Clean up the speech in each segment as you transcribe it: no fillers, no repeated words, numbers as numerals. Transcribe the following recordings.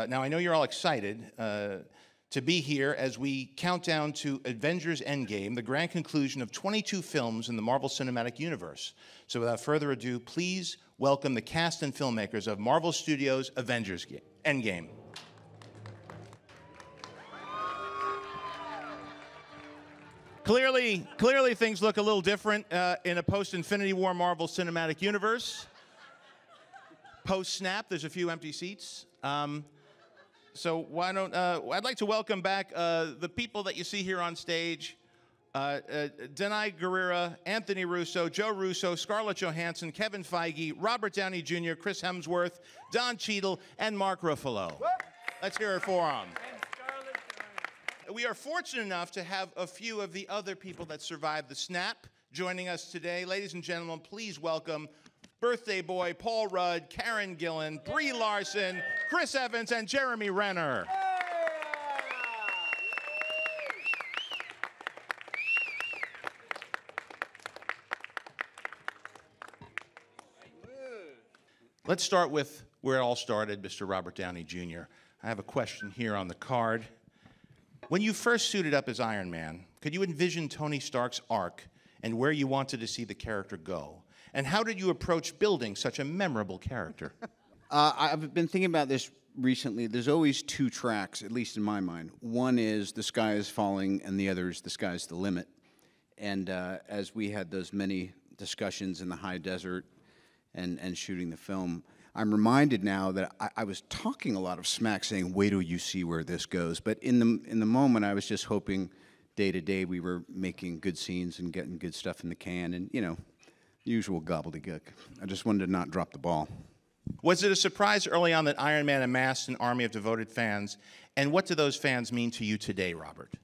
Now, I know you're all excited to be here as we count down to Avengers Endgame, the grand conclusion of 22 films in the Marvel Cinematic Universe. So without further ado, please welcome the cast and filmmakers of Marvel Studios' Avengers Endgame. Clearly things look a little different in a post-Infinity War Marvel Cinematic Universe. Post-snap, there's a few empty seats. So why don't, I'd like to welcome back the people that you see here on stage. Denai Guerrera, Anthony Russo, Joe Russo, Scarlett Johansson, Kevin Feige, Robert Downey Jr., Chris Hemsworth, Don Cheadle, and Mark Ruffalo. Let's hear it for them. We are fortunate enough to have a few of the other people that survived the snap joining us today. Ladies and gentlemen, please welcome Birthday Boy, Paul Rudd, Karen Gillan, Brie Larson, Chris Evans, and Jeremy Renner. Let's start with where it all started, Mr. Robert Downey Jr. I have a question here on the card. When you first suited up as Iron Man, could you envision Tony Stark's arc and where you wanted to see the character go? And how did you approach building such a memorable character? I've been thinking about this recently. There's always two tracks, at least in my mind. One is the sky is falling, and the other is the sky's the limit. And as we had those many discussions in the high desert and shooting the film, I'm reminded now that I was talking a lot of smack, saying, wait till you see where this goes. But in the moment, I was just hoping day to day we were making good scenes and getting good stuff in the can, and, you know, the usual gobbledygook. I just wanted to not drop the ball. Was it a surprise early on that Iron Man amassed an army of devoted fans? And what do those fans mean to you today, Robert?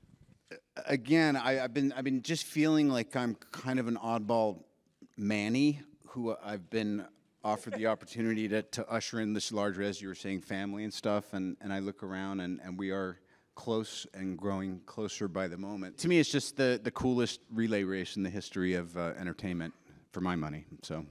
Again, I've been just feeling like I'm kind of an oddball Manny, who I've been offered the opportunity to usher in this larger, as you were saying, family and stuff, and I look around and we are close and growing closer by the moment. To me, it's just the coolest relay race in the history of entertainment, for my money. So.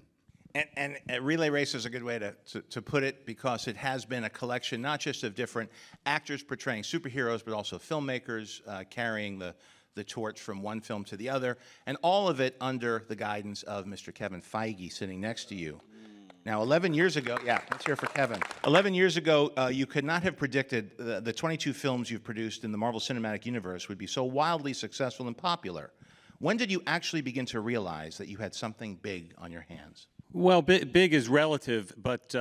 And a relay race is a good way to put it, because it has been a collection not just of different actors portraying superheroes, but also filmmakers carrying the torch from one film to the other, and all of it under the guidance of Mr. Kevin Feige sitting next to you. Now, 11 years ago, yeah, let's hear it for Kevin. 11 years ago, you could not have predicted the 22 films you've produced in the Marvel Cinematic Universe would be so wildly successful and popular. When did you actually begin to realize that you had something big on your hands? Well, big is relative, but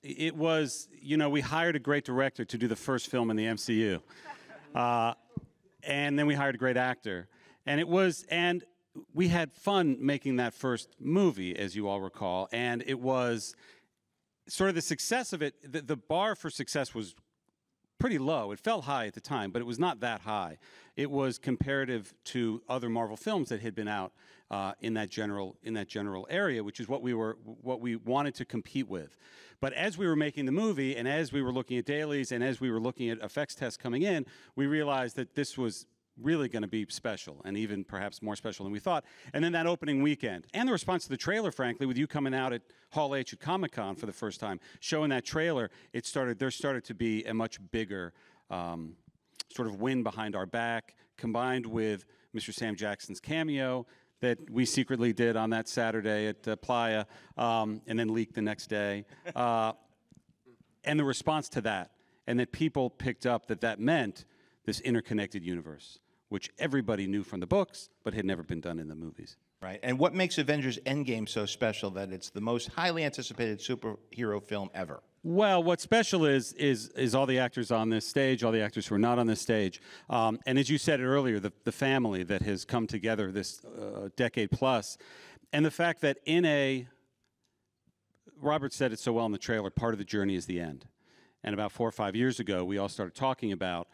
it was, you know, we hired a great director to do the first film in the MCU. And then we hired a great actor. And we had fun making that first movie, as you all recall, and it was sort of the success of it. The bar for success was pretty low. It felt high at the time, but it was not that high. It was comparative to other Marvel films that had been out in that general area, which is what we wanted to compete with. But as we were making the movie, and as we were looking at dailies, and as we were looking at effects tests coming in, we realized that this was really going to be special, and even perhaps more special than we thought. And then that opening weekend, and the response to the trailer, frankly, with you coming out at Hall H at Comic-Con for the first time, showing that trailer, there started to be a much bigger sort of wind behind our back, combined with Mr. Sam Jackson's cameo that we secretly did on that Saturday at Playa, and then leaked the next day. And the response to that, and that people picked up that meant this interconnected universe, which everybody knew from the books, but had never been done in the movies. Right, and what makes Avengers Endgame so special that it's the most highly anticipated superhero film ever? Well, what's special is all the actors on this stage, all the actors who are not on this stage. And as you said it earlier, the family that has come together this decade plus, and the fact that Robert said it so well in the trailer, part of the journey is the end. And about 4 or 5 years ago, we all started talking about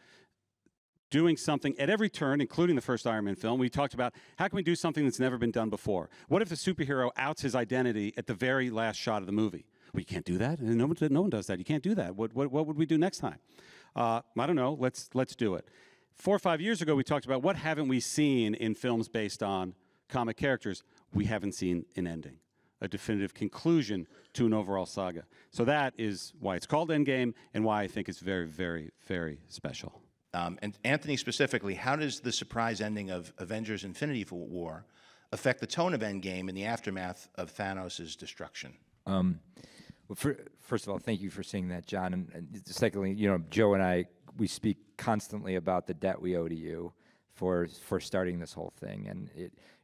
doing something at every turn, including the first Iron Man film. We talked about, how can we do something that's never been done before? What if the superhero outs his identity at the very last shot of the movie? Well, you can't do that. No one does that. You can't do that. What would we do next time? I don't know. Let's do it. 4 or 5 years ago, we talked about, what haven't we seen in films based on comic characters? We haven't seen an ending. a definitive conclusion to an overall saga. So that is why it's called Endgame and why I think it's very, very, very special. And Anthony specifically, how does the surprise ending of Avengers Infinity War affect the tone of Endgame in the aftermath of Thanos' destruction? Well, first of all, thank you for saying that, John. And secondly, you know, Joe and I, we speak constantly about the debt we owe to you for starting this whole thing. And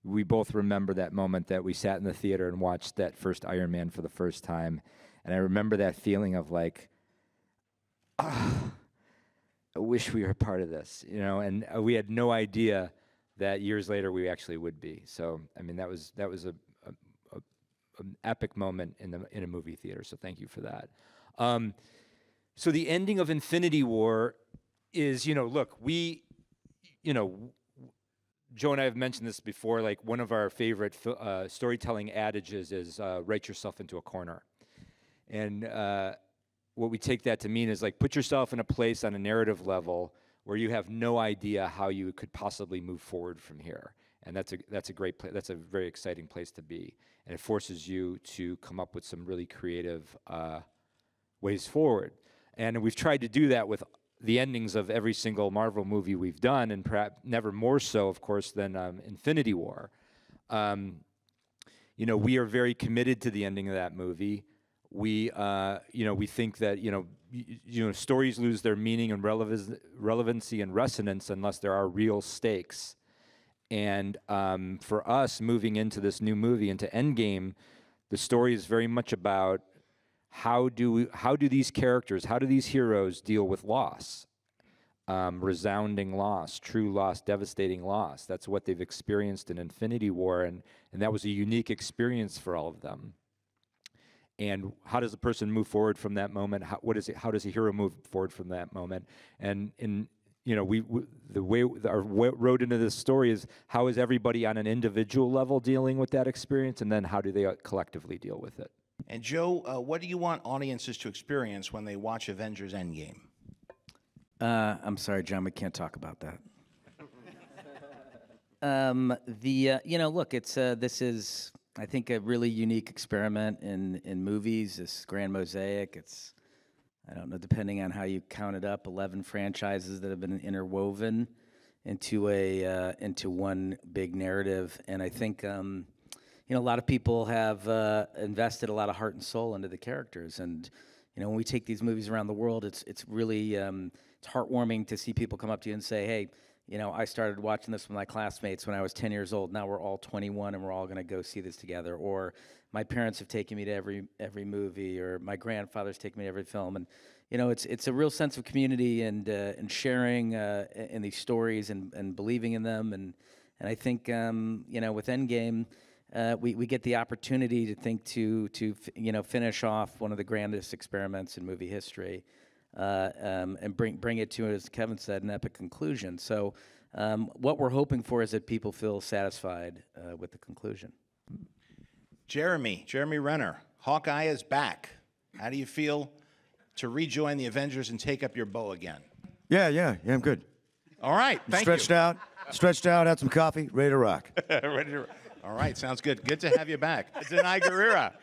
we both remember that moment that we sat in the theater and watched that first Iron Man for the first time. And I remember that feeling of like, I wish we were a part of this, you know, and we had no idea that years later we actually would be. So, I mean, that was an epic moment in a movie theater. So thank you for that. So the ending of Infinity War is, you know, look, Joe and I have mentioned this before, like one of our favorite storytelling adages is write yourself into a corner. And what we take that to mean is like put yourself in a place on a narrative level where you have no idea how you could possibly move forward from here. And that's a great place. That's a very exciting place to be. And it forces you to come up with some really creative ways forward. And we've tried to do that with the endings of every single Marvel movie we've done, and perhaps never more so, of course, than Infinity War. You know, we are very committed to the ending of that movie. We, we think that, stories lose their meaning and relevancy and resonance unless there are real stakes. And for us, moving into this new movie, into Endgame, the story is very much about how do these characters, how do these heroes deal with loss, resounding loss, true loss, devastating loss. That's what they've experienced in Infinity War, and that was a unique experience for all of them. And how does a person move forward from that moment? How does a hero move forward from that moment? And the way our road into this story is how is everybody on an individual level dealing with that experience, and then how do they collectively deal with it? And Joe, what do you want audiences to experience when they watch Avengers Endgame? I'm sorry, John, we can't talk about that. Look, it's this is, I think, a really unique experiment in movies. This grand mosaic. It's, I don't know, depending on how you count it up, 11 franchises that have been interwoven into one big narrative. And I think a lot of people have invested a lot of heart and soul into the characters. And when we take these movies around the world, it's really it's heartwarming to see people come up to you and say, hey, I started watching this with my classmates when I was 10 years old. Now we're all 21 and we're all going to go see this together. Or my parents have taken me to every movie, or my grandfather's taken me to every film. And it's a real sense of community and sharing in these stories and believing in them. And I think with Endgame, we get the opportunity to finish off one of the grandest experiments in movie history. And bring it to, as Kevin said, an epic conclusion. So what we're hoping for is that people feel satisfied with the conclusion. Jeremy Renner, Hawkeye is back. How do you feel to rejoin the Avengers and take up your bow again? Yeah, I'm good. All right, thank you. Stretched out, had some coffee, ready to rock. All right, sounds good. Good to have you back. Denai Guerrera,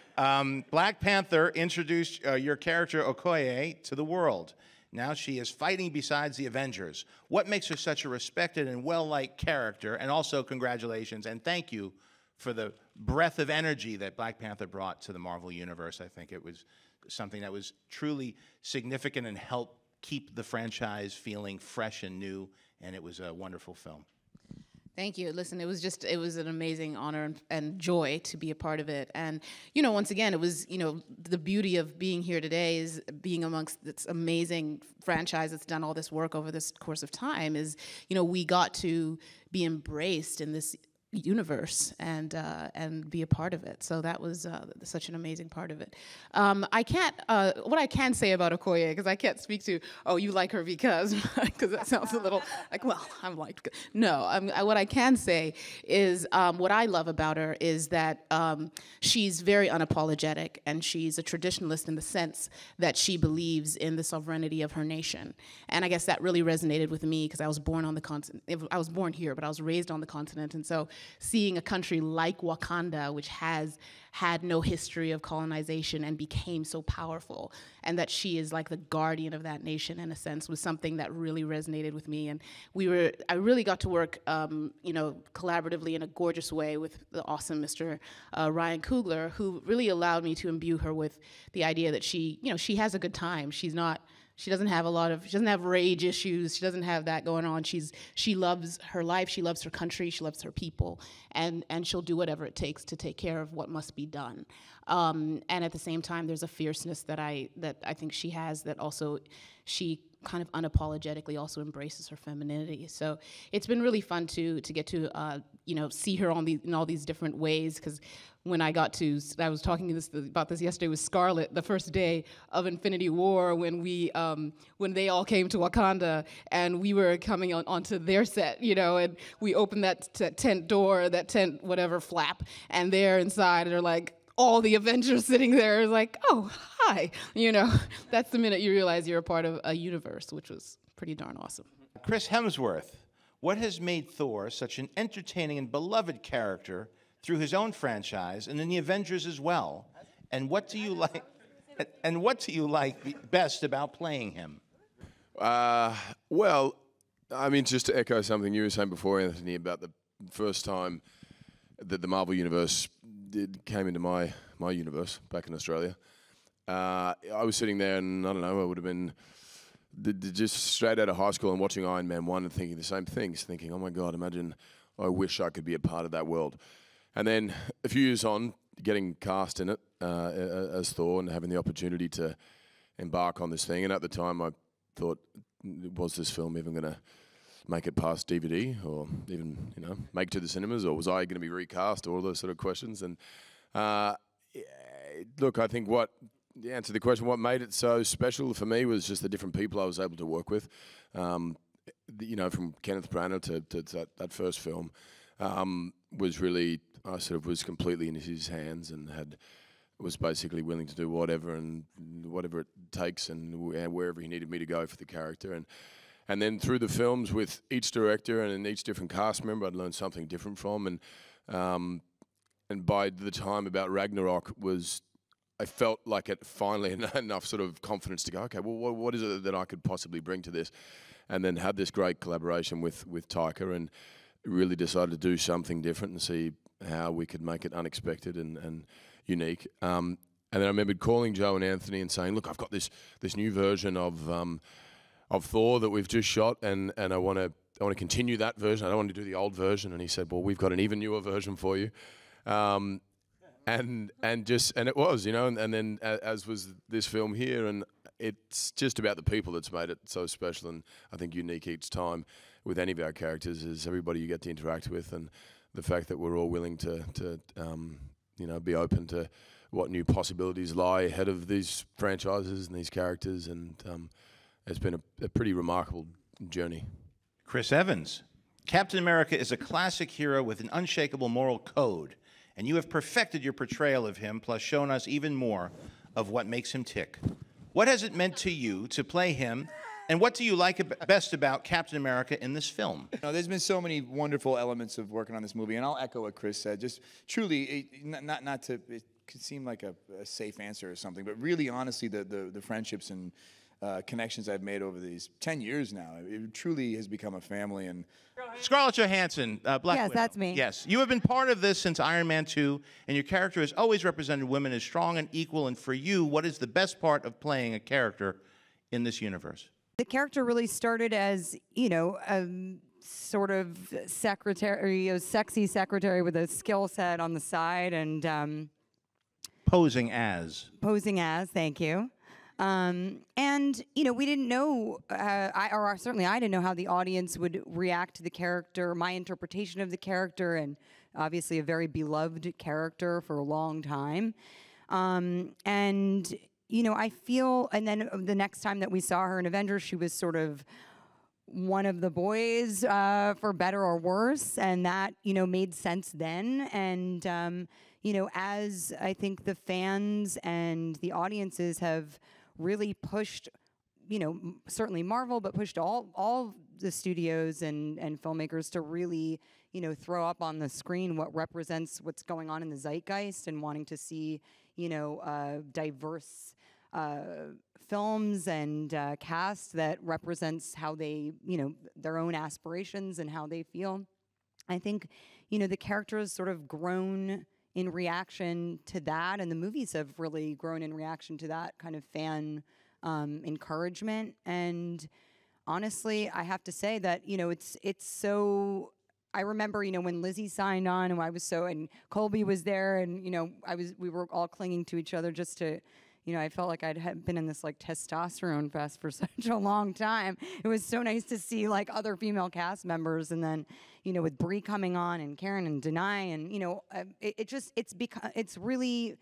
Black Panther introduced your character Okoye to the world. Now she is fighting besides the Avengers. What makes her such a respected and well-liked character? And also, congratulations and thank you for the breath of energy that Black Panther brought to the Marvel Universe. I think it was something that was truly significant and helped keep the franchise feeling fresh and new, and it was a wonderful film. Thank you. Listen, it was an amazing honor and joy to be a part of it. And, once again, it was, the beauty of being here today is being amongst this amazing franchise that's done all this work over this course of time is, we got to be embraced in this universe and be a part of it. So that was such an amazing part of it. I can't. What I can say about Okoye, because I can't speak to, you like her because that sounds a little like, well, I'm liked. No, what I can say is what I love about her is that she's very unapologetic, and she's a traditionalist in the sense that she believes in the sovereignty of her nation. And I guess that really resonated with me because I was born on the continent. I was born here, but I was raised on the continent, and so seeing a country like Wakanda, which has had no history of colonization and became so powerful, and that she is like the guardian of that nation in a sense, was something that really resonated with me. And I really got to work, collaboratively in a gorgeous way with the awesome Mr. Ryan Coogler, who really allowed me to imbue her with the idea that she has a good time. She doesn't have rage issues. She doesn't have that going on. She loves her life. She loves her country. She loves her people, and she'll do whatever it takes to take care of what must be done. And at the same time, there's a fierceness that I think she has, that also she kind of unapologetically also embraces her femininity. So it's been really fun to get to see her in all these different ways, because when I was talking about this yesterday with Scarlett, the first day of Infinity War, when when they all came to Wakanda and we were coming onto their set, and we opened that tent door, that tent whatever flap, and they're inside and they're like, all the Avengers sitting there, like, oh, hi. That's the minute you realize you're a part of a universe, which was pretty darn awesome. Chris Hemsworth, what has made Thor such an entertaining and beloved character through his own franchise and in the Avengers as well? And what do you like? And what do you like best about playing him? Well, I mean, just to echo something you were saying before, Anthony, about the first time that the Marvel Universe came into my universe back in Australia. I was sitting there, and I don't know, I would have been just straight out of high school and watching Iron Man 1 and thinking the same things, thinking, oh my God, imagine, I wish I could be a part of that world. And then a few years on, getting cast in it as Thor and having the opportunity to embark on this thing. And at the time, I thought, was this film even going to make it past DVD, or even make it to the cinemas, or was I going to be recast, or all those sort of questions? And look, I think the answer to the question, what made it so special for me was just the different people I was able to work with. From Kenneth Branagh to that first film, was really, I sort of was completely in his hands and was basically willing to do whatever it takes and wherever he needed me to go for the character. And then through the films with each director and each different cast member, I'd learned something different from. And by the time about Ragnarok I felt like it finally enough sort of confidence to go, okay, well, what is it that I could possibly bring to this? And then had this great collaboration with Taika, and really decided to do something different and see how we could make it unexpected and unique. And then I remembered calling Joe and Anthony and saying, look, I've got this new version of Thor that we've just shot, and I want to continue that version. I don't want to do the old version. And he said, well, we've got an even newer version for you. And it was, and then as was this film here, and it's just about the people that's made it so special, and I think unique each time with any of our characters is everybody you get to interact with, and the fact that we're all willing to be open to what new possibilities lie ahead of these franchises and these characters, and it's been a pretty remarkable journey. Chris Evans, Captain America is a classic hero with an unshakable moral code, and you have perfected your portrayal of him, plus shown us even more of what makes him tick. What has it meant to you to play him, and what do you like best about Captain America in this film? There's been so many wonderful elements of working on this movie, and I'll echo what Chris said. Just truly, not to, it could seem like a safe answer or something, but really, honestly, the friendships and connections I've made over these 10 years now, it truly has become a family. And Scarlett Johansson, Black Widow. Yes, that's me. Yes, you have been part of this since Iron Man 2, and your character has always represented women as strong and equal. And for you, what is the best part of playing a character in this universe? The character really started as, a sort of secretary, a sexy secretary with a skill set on the side, and Posing as, thank you. And, we didn't know, certainly I didn't know how the audience would react to the character, my interpretation of the character, and obviously a very beloved character for a long time. I feel, and then the next time that we saw her in Avengers, she was sort of one of the boys, for better or worse, and that, made sense then. And, as I think the fans and the audiences have really pushed certainly Marvel, but pushed all the studios and filmmakers to really, throw up on the screen what represents what's going on in the zeitgeist and wanting to see, diverse films and cast that represents how they, their own aspirations and how they feel. I think, the characters sort of grown in reaction to that, and the movies have really grown in reaction to that kind of fan encouragement. And honestly, I have to say that, it's so. I remember, when Lizzie signed on, and Colby was there, and we were all clinging to each other just to. I felt like I'd been in this like testosterone fest for such a long time. It was so nice to see like other female cast members, and then, with Brie coming on and Karen and Denai, and it's really,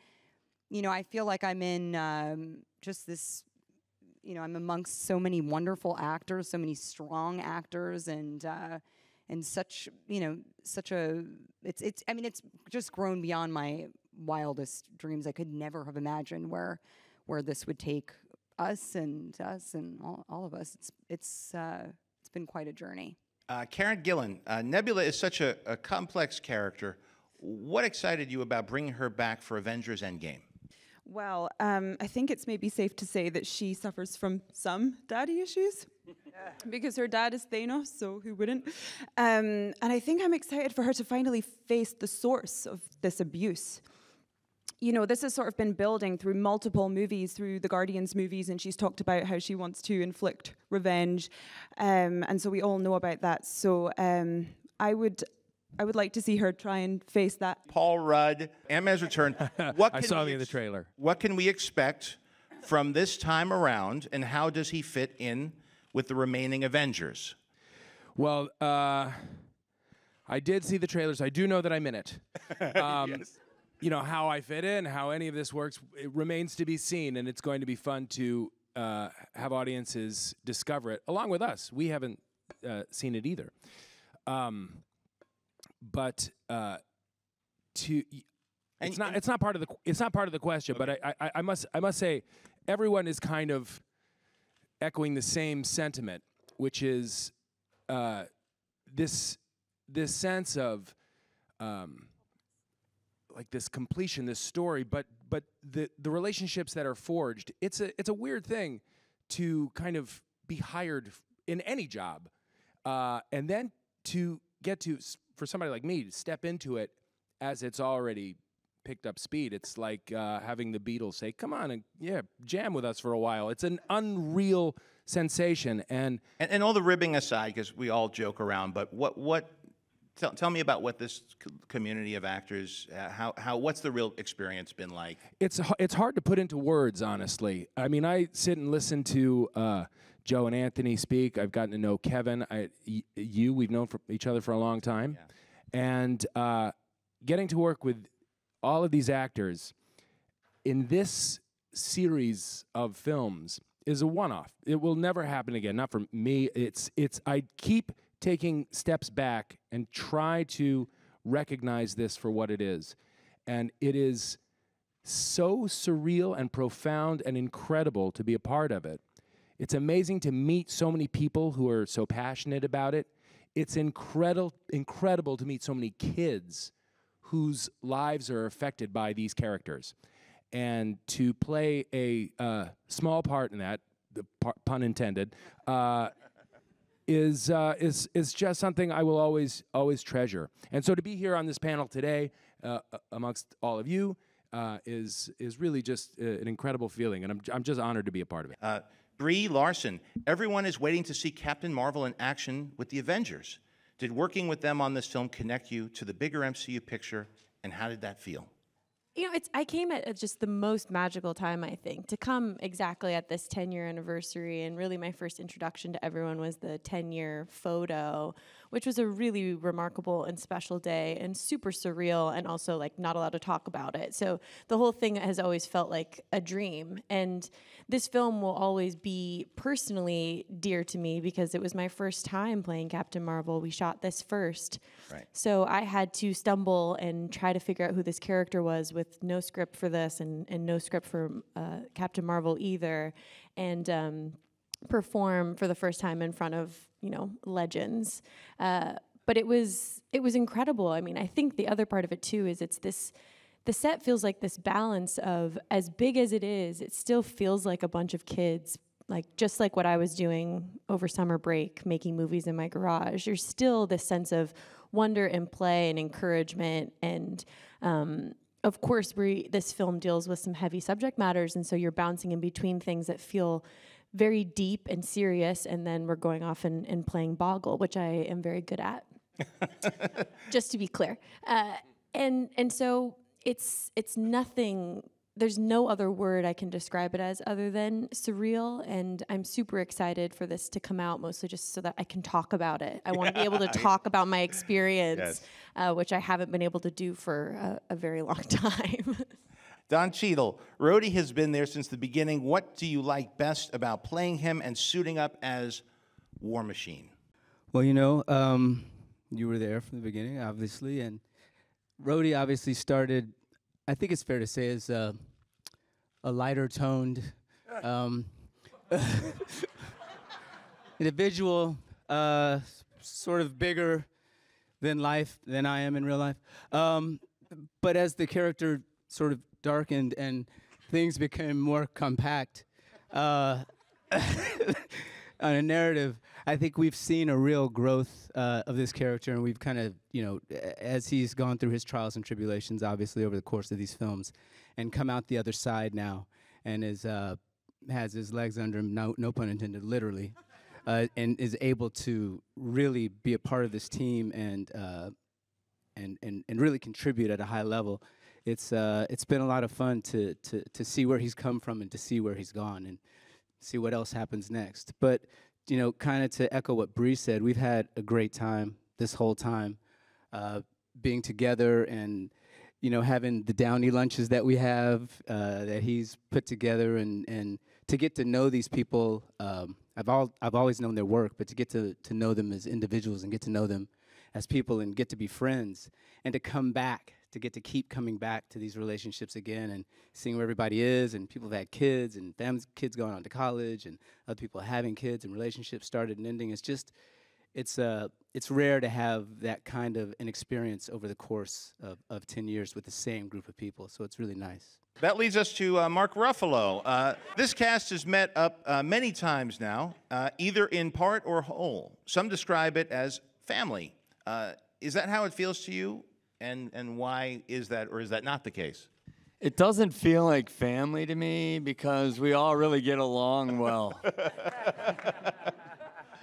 I feel like I'm in just this, I'm amongst so many wonderful actors, so many strong actors, and such, such a, it's just grown beyond my wildest dreams. I could never have imagined where this would take us and all of us. It's been quite a journey. Karen Gillan, Nebula is such a complex character. What excited you about bringing her back for Avengers Endgame? Well, I think it's maybe safe to say that she suffers from some daddy issues because her dad is Thanos, so who wouldn't? And I think I'm excited for her to finally face the source of this abuse. This has sort of been building through multiple movies, through the Guardians movies, and she's talked about how she wants to inflict revenge, and so we all know about that. So I would like to see her try and face that. Paul Rudd, Ant-Man's Return. I saw him in the trailer. What can we expect from this time around, and how does he fit in with the remaining Avengers? Well, I did see the trailers. I do know that I'm in it. Yes. How I fit in, how any of this works, it remains to be seen, and it's going to be fun to have audiences discover it along with us. We haven't seen it either. But it's not part of the question. Okay. But I must say, everyone is kind of echoing the same sentiment, which is this sense of like this completion, this story, but the relationships that are forged. It's a weird thing to kind of be hired in any job, and then to get to, for somebody like me, to step into it as it's already picked up speed. It's like having the Beatles say, "Come on and jam with us for a while." It's an unreal sensation, and all the ribbing aside, because we all joke around, but what tell me about what this community of actors, what's the real experience been like? It's hard to put into words, honestly. I mean, I sit and listen to Joe and Anthony speak. I've gotten to know Kevin. We've known each other for a long time, and getting to work with all of these actors in this series of films is a one-off. It will never happen again. Not for me. I keep taking steps back and try to recognize this for what it is. And it is so surreal and profound and incredible to be a part of it. It's amazing to meet so many people who are so passionate about it. It's incredible to meet so many kids whose lives are affected by these characters. And to play a small part in that, pun intended, is just something I will always treasure. And so to be here on this panel today, amongst all of you, is really just an incredible feeling, and I'm just honored to be a part of it. Brie Larson, everyone is waiting to see Captain Marvel in action with the Avengers. Did working with them on this film connect you to the bigger MCU picture, and how did that feel? I came at just the most magical time, I think, to come exactly at this 10-year anniversary. And really my first introduction to everyone was the 10-year photo, which was a really remarkable and special day and super surreal, and also like not allowed to talk about it. So the whole thing has always felt like a dream. And this film will always be personally dear to me because it was my first time playing Captain Marvel. We shot this first. Right. So I had to stumble and try to figure out who this character was with no script for this and no script for Captain Marvel either. And perform for the first time in front of, you know, legends. But it was incredible. I mean, I think the other part of it too is the set feels like this balance of, as big as it is, it still feels like a bunch of kids, like just like what I was doing over summer break, making movies in my garage. There's still this sense of wonder and play and encouragement, and of course, this film deals with some heavy subject matters, and so you're bouncing in between things that feel very deep and serious, and then we're going off and playing Boggle, which I am very good at, just to be clear. And so it's nothing. There's no other word I can describe it as other than surreal, and I'm super excited for this to come out, mostly just so that I can talk about it. I want to be able to talk about my experience, which I haven't been able to do for a very long time. Don Cheadle, Rhodey has been there since the beginning. What do you like best about playing him and suiting up as War Machine? Well, you know, you were there from the beginning, obviously, and Rhodey obviously started, I think it's fair to say, as a lighter-toned individual, sort of bigger than life, than I am in real life. But as the character sort of darkened and things became more compact on a narrative, I think we've seen a real growth of this character, and we've kind of, you know, as he's gone through his trials and tribulations, obviously, over the course of these films, and come out the other side now, and has his legs under him, no pun intended, literally, and is able to really be a part of this team and really contribute at a high level. It's been a lot of fun to see where he's come from and to see where he's gone and see what else happens next. But, you know, kind of to echo what Bree said, we've had a great time this whole time, being together and, you know, having the Downey lunches that we have, that he's put together, and to get to know these people. I've always known their work, but to get to know them as individuals and get to know them as people and get to be friends and to come back, to get to keep coming back to these relationships again and seeing where everybody is, and people have had kids and families, kids going on to college, and other people having kids and relationships started and ending. It's just, it's rare to have that kind of an experience over the course of 10 years with the same group of people, so it's really nice. That leads us to Mark Ruffalo. This cast has met up many times now, either in part or whole. Some describe it as family. Is that how it feels to you? And why is that, or is that not the case? It doesn't feel like family to me because we all really get along well.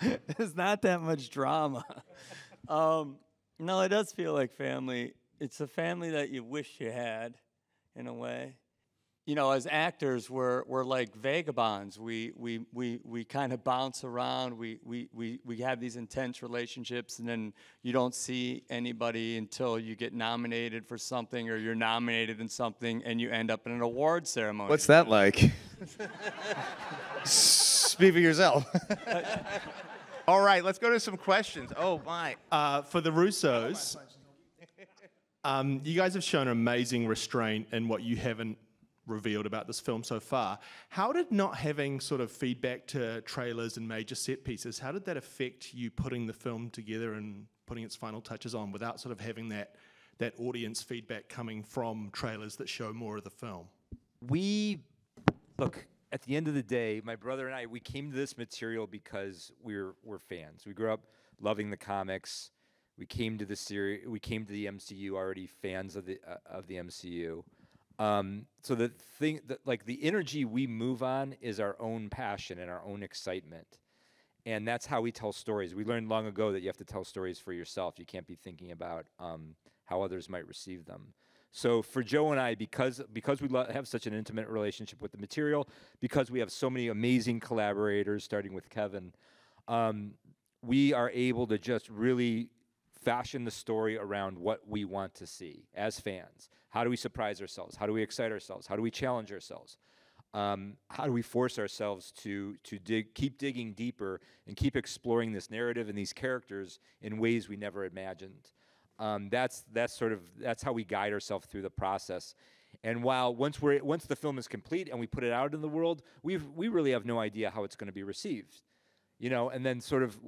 There's not that much drama. No, it does feel like family. It's a family that you wish you had, in a way. You know, as actors, we're like vagabonds. We kind of bounce around. We have these intense relationships, and then you don't see anybody until you get nominated for something, or you're nominated in something, and you end up in an award ceremony. What's that like? Speak for yourself. All right, let's go to some questions. Oh, my. For the Russos, you guys have shown amazing restraint in what you haven't revealed about this film so far. How did not having sort of feedback to trailers and major set pieces, how did that affect you putting the film together and putting its final touches on without sort of having that audience feedback coming from trailers that show more of the film? Look, at the end of the day, my brother and I, we came to this material because we're fans. We grew up loving the comics. We came to the series. We came to the MCU already fans of the MCU. So the thing that, like, the energy we move on is our own passion and our own excitement. And that's how we tell stories. We learned long ago that you have to tell stories for yourself. You can't be thinking about how others might receive them. So for Joe and I, because we have such an intimate relationship with the material, because we have so many amazing collaborators, starting with Kevin, we are able to just really fashion the story around what we want to see as fans. How do we surprise ourselves? How do we excite ourselves? How do we challenge ourselves? How do we force ourselves to keep digging deeper and keep exploring this narrative and these characters in ways we never imagined? That's how we guide ourselves through the process. And once the film is complete and we put it out in the world, we really have no idea how it's going to be received. And then sort of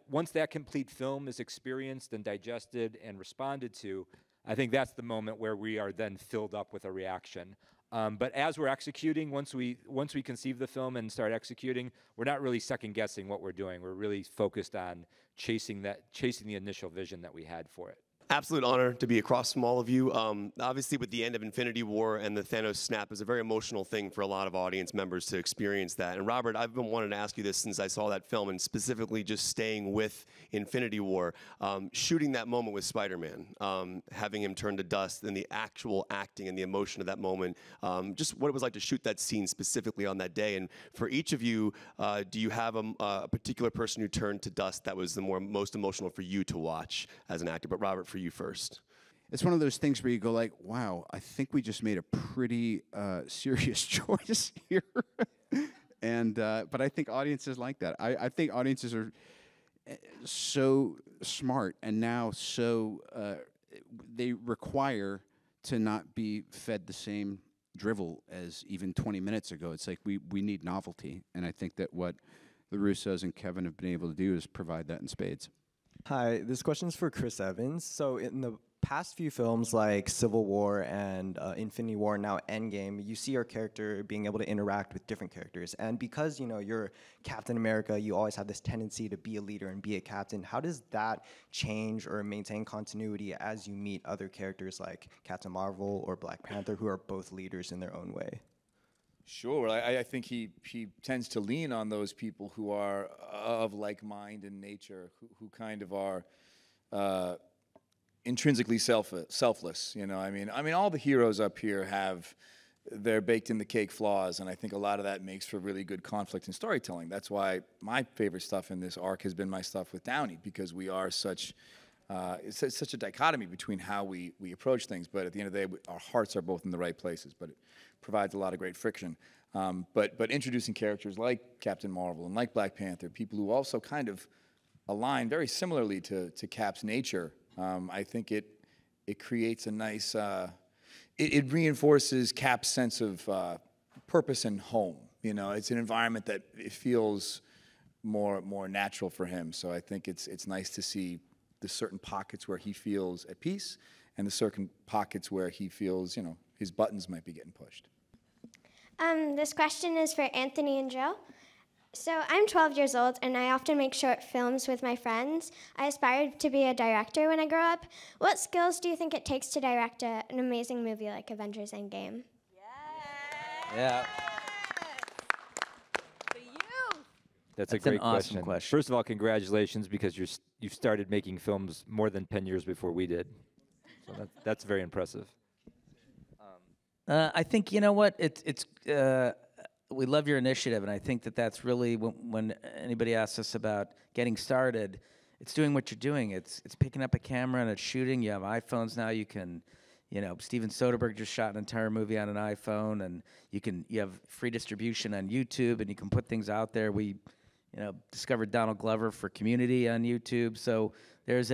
once that complete film is experienced and digested and responded to, I think that's the moment where we are then filled up with a reaction. But as we're executing, once we conceive the film and start executing, we're not really second guessing what we're doing. We're really focused on chasing the initial vision that we had for it. Absolute honor to be across from all of you. Obviously, with the end of Infinity War and the Thanos snap, is a very emotional thing for a lot of audience members to experience that. And Robert, I've been wanting to ask you this since I saw that film, and specifically just staying with Infinity War, shooting that moment with Spider-Man, having him turn to dust, and the actual acting and the emotion of that moment, just what it was like to shoot that scene specifically on that day. And for each of you, do you have a particular person who turned to dust that was the most emotional for you to watch as an actor? But Robert, for you first. It's one of those things where you go like, wow, I think we just made a pretty serious choice here. But I think audiences like that. I think audiences are so smart and now they require to not be fed the same drivel as even 20 minutes ago. It's like we need novelty. And I think that what the Russos and Kevin have been able to do is provide that in spades. Hi, this question's for Chris Evans. So in the past few films like Civil War and Infinity War, now Endgame, you see your character being able to interact with different characters. And because, you're Captain America, you always have this tendency to be a leader and be a captain. How does that change or maintain continuity as you meet other characters like Captain Marvel or Black Panther, who are both leaders in their own way? Sure. I think he tends to lean on those people who are of like mind in nature, who kind of are intrinsically selfless. I mean, all the heroes up here have their baked in the cake flaws, and I think a lot of that makes for really good conflict and storytelling. That's why my favorite stuff in this arc has been my stuff with Downey, because we are such a dichotomy between how we approach things, but at the end of the day, our hearts are both in the right places, but it provides a lot of great friction. But introducing characters like Captain Marvel and like Black Panther, people who also kind of align very similarly to Cap's nature, I think it creates a nice, it reinforces Cap's sense of purpose and home. It's an environment that it feels more natural for him. So I think it's nice to see the certain pockets where he feels at peace and the certain pockets where he feels, his buttons might be getting pushed. This question is for Anthony and Joe. So I'm 12 years old, and I often make short films with my friends. I aspire to be a director when I grow up. What skills do you think it takes to direct an amazing movie like Avengers Endgame? Yeah. That's a great question. First of all, congratulations, because you've started making films more than 10 years before we did. So that's very impressive. I think, you know what, we love your initiative, and I think that's really when anybody asks us about getting started, it's doing what you're doing. It's picking up a camera and it's shooting. You have iPhones now. You can, Steven Soderbergh just shot an entire movie on an iPhone, and you have free distribution on YouTube, and you can put things out there. We, discovered Donald Glover for Community on YouTube. So there's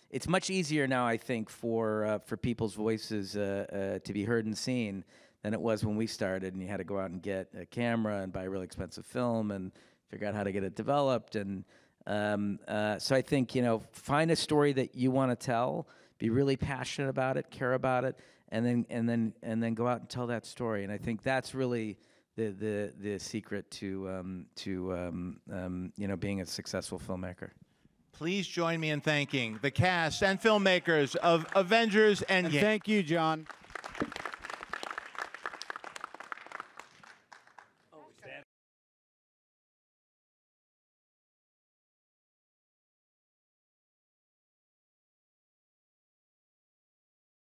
it's much easier now, I think, for people's voices to be heard and seen than it was when we started, and you had to go out and get a camera and buy a really expensive film and figure out how to get it developed. And so I think, find a story that you want to tell, be really passionate about it, care about it, and then go out and tell that story. And I think that's really the secret to being a successful filmmaker. Please join me in thanking the cast and filmmakers of Avengers Endgame. And thank you, John.